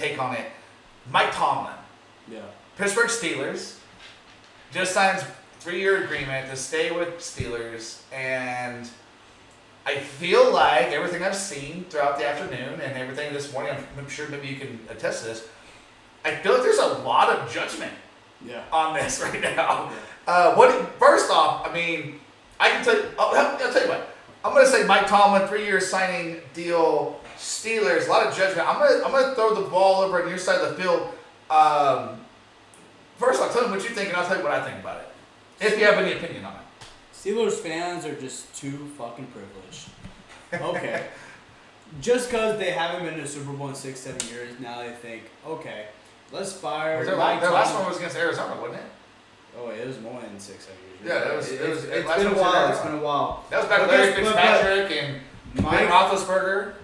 take on it. Mike Tomlin. Yeah. Pittsburgh Steelers just signs 3-year agreement to stay with Steelers, and I feel like everything I've seen throughout the afternoon and everything this morning, I'm sure maybe you can attest to this, I feel like there's a lot of judgment on this right now. Yeah. First off, I mean, I can tell you, I'll tell you what. I'm going to say Mike Tomlin, 3-year signing deal, Steelers, a lot of judgment. I'm gonna throw the ball over on your side of the field. First, I'll tell you what you think, and I'll tell you what I think about it. If you have any opinion on it. Steelers fans are just too fucking privileged. Okay. Just because they haven't been to a Super Bowl in 6-7 years, now they think, okay, let's fire their Mike last Tomlin. one was against Arizona, wasn't it? Oh, it was more than 6-7 years. Yeah, it's been a while. It's been a while. That was back with Larry Fitzpatrick and Ben Roethlisberger.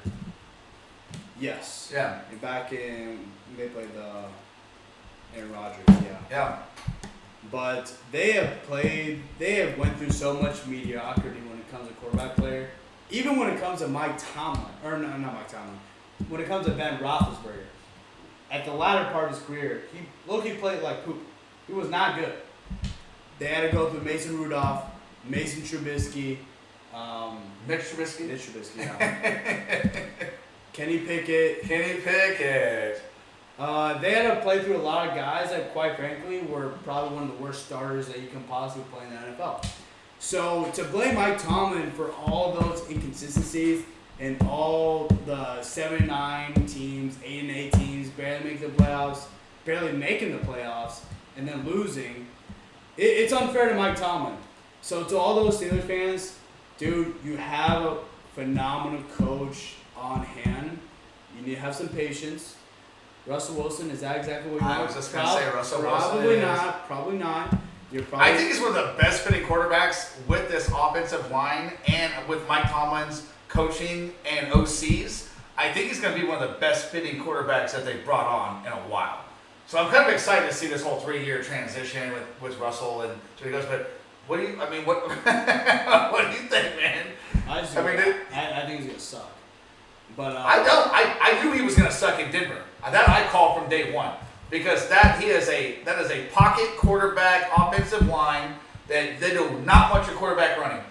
Yes. Yeah. And back in, they played the Aaron Rodgers, Yeah. But they have went through so much mediocrity when it comes to quarterback player. Even when it comes to Mike Tomlin, or no, not Mike Tomlin. When it comes to Ben Roethlisberger, at the latter part of his career, he played like poop. He was not good. They had to go through Mason Rudolph, Mason Trubisky, Mitch Trubisky. Yeah. Kenny Pickett. They had to play through a lot of guys that, quite frankly, were probably one of the worst starters that you can possibly play in the NFL. So to blame Mike Tomlin for all those inconsistencies and all the 7-9 teams, 8-8 teams, barely making the playoffs, and then losing, it's unfair to Mike Tomlin. So to all those Steelers fans, dude, you have a phenomenal coach on hand. You need to have some patience. Russell Wilson, is that exactly what you want? I was just going to say Russell Wilson. Probably not. I think he's one of the best fitting quarterbacks with this offensive line and with Mike Tomlin's coaching and OCs. I think he's going to be one of the best fitting quarterbacks that they've brought on in a while. So I'm kind of excited to see this whole 3-year transition with Russell and so he goes. But what do you think, man? I think he's going to suck. But I knew he was going to suck in Denver. That I called from day one. Because that is a pocket quarterback offensive line that they do not want your quarterback running.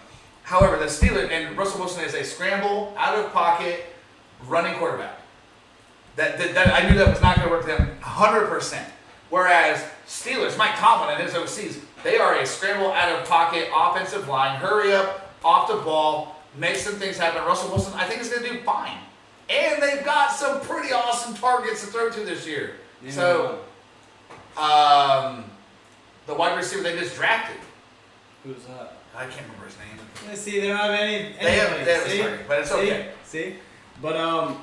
However, the Steelers and Russell Wilson is a scramble, out of pocket, running quarterback. That I knew that was not going to work for them 100%. Whereas Steelers, Mike Tomlin and his OCs, they are a scramble, out of pocket offensive line, hurry up, off the ball, make some things happen. Russell Wilson, I think is going to do fine, and they've got some pretty awesome targets to throw to this year. Yeah. So, the wide receiver they just drafted. Who's that? I can't remember his name. Let's see, they don't have any. They have a target, but it's okay. See? But, I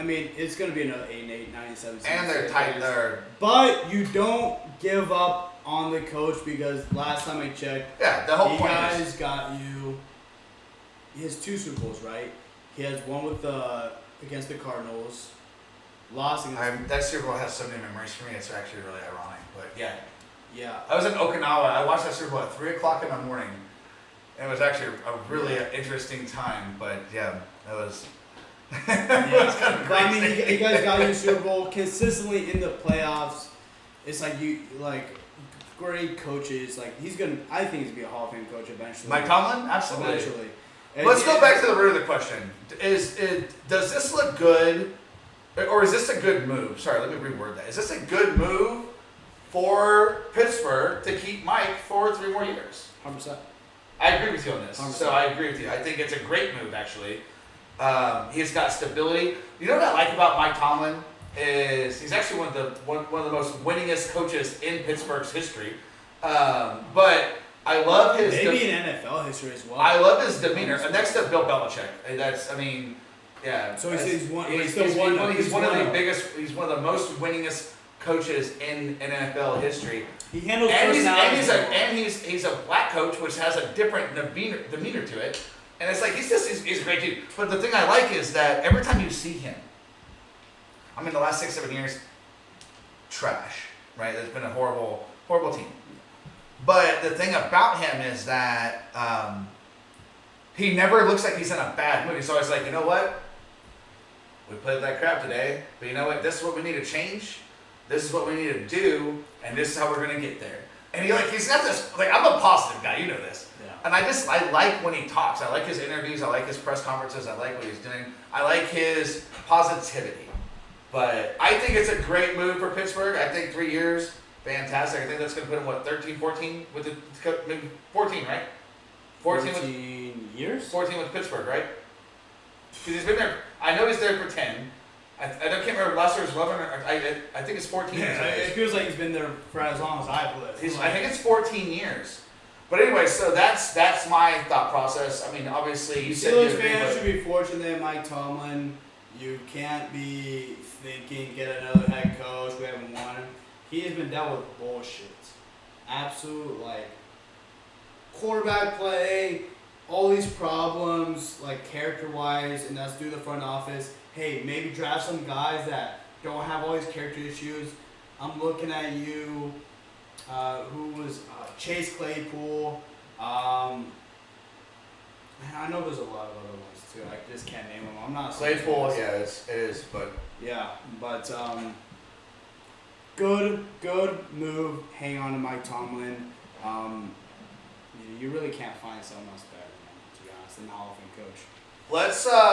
mean, it's going to be another 8-8, 9-7. And they're tight there. But you don't give up on the coach because last time I checked, the whole point is got you. He has 2 Super Bowls, right? He has one with against the Cardinals. Lost against that Super Bowl has so many memories for me. It's actually really ironic, but yeah. Yeah. I was in Okinawa. I watched that Super Bowl at 3:00 in the morning. And it was actually a really interesting time, but yeah, that was. It was kind of crazy. But I mean, you guys got your Super Bowl consistently in the playoffs. It's like great coaches. Like I think he's gonna be a Hall of Fame coach eventually. Mike Tomlin, absolutely. Eventually. Let's go back to the root of the question. Does this look good, or is this a good move? Sorry, let me reword that. Is this a good move for Pittsburgh to keep Mike for 3 more years? 100%. I agree with you on this. 100%. So I agree with you. I think it's a great move, actually. He's got stability. You know what I like about Mike Tomlin is he's actually one of the most winningest coaches in Pittsburgh's history. But I love his maybe in NFL history as well. I love his demeanor. Next to Bill Belichick. Yeah. So he's one of the most winningest coaches in NFL history. He handles and he's a black coach, which has a different demeanor to it. And it's like he's a great dude. But the thing I like is that every time you see him, I mean, the last 6-7 years, trash, right? It's been a horrible, horrible team. But the thing about him is that he never looks like he's in a bad mood. He's always like, you know what? we played that crap today, but you know what? This is what we need to change. This is what we need to do, and this is how we're gonna get there. And he's got this, like, I'm a positive guy, you know this. Yeah. And I like when he talks. I like his interviews. I like his press conferences. I like what he's doing. I like his positivity. But I think it's a great move for Pittsburgh. I think 3 years, fantastic. I think that's going to put him, 13, 14 with maybe 14, right? 14 years? 14 with Pittsburgh, right? Because he's been there. I know he's there for 10. I can't remember last year's 11. I think it's 14 years. It feels like he's been there for as long as I've lived. I think it's 14 years. But anyway, so that's my thought process. I mean, obviously, you said Steelers fans should be fortunate that Mike Tomlin. You can't be thinking get another head coach. We haven't won. He has been dealt with bullshit. Absolute quarterback play, all these problems character-wise, and that's through the front office. Hey, maybe draft some guys that don't have all these character issues. I'm looking at you. Who was Chase Claypool? I know there's a lot of other ones too. I just can't name them. I'm not Claypool. Yeah, it is, but good move. Hang on to Mike Tomlin. You really can't find someone else better than him, to be honest, than the Hall of Fame coach. Let's